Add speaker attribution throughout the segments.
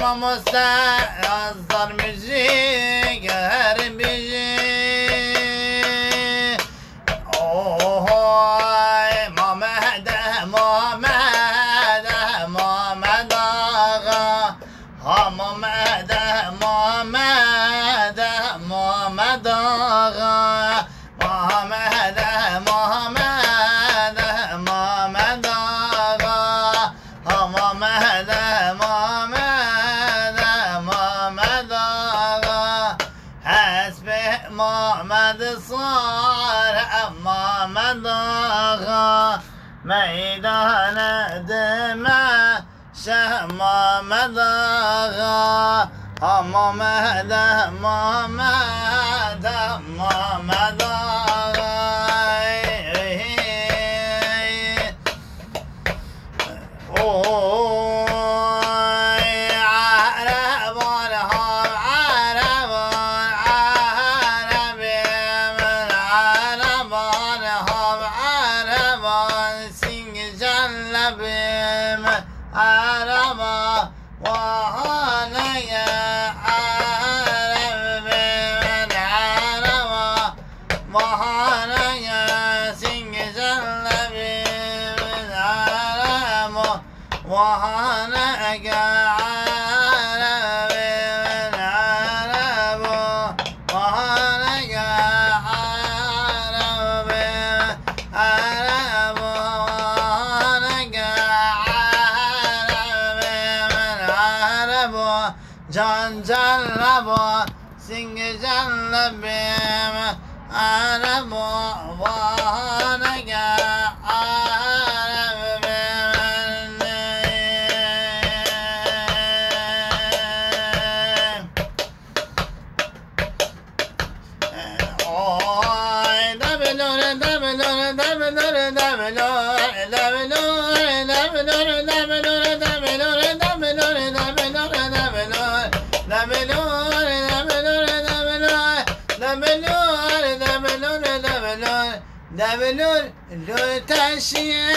Speaker 1: Şamus'ta yazlar müzik her biri. Oy Mehmet'e Mehmet'e Mehmet ağa. Ha Mehmet'e Mehmet'e Mehmet ağa. Mehmet'e Mehmet'e Mehmet ağa. Ha Mehmet'e Mehmet'e Mehmet ağa. Hasbi Mehmet sar Mehmet ağa. Meydan edeme Şeyh Mehmet ağa. Ha Mehmet'e Mehmet'e Mehmet ağa. Oy Arabon ham Arabon Arabimin Arabon ham Arabon Singicanlabim Araba Vahanaya Arabimin Araba Vahanaya Singicanlabim Araba Vahanaya Arabimin Araba Vahanaya Arabimin Araba Vahanaya Arabimin Araba Can canlabo Singi canlabim Araba Vahanaya Develur taşıya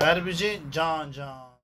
Speaker 1: Herbici can can.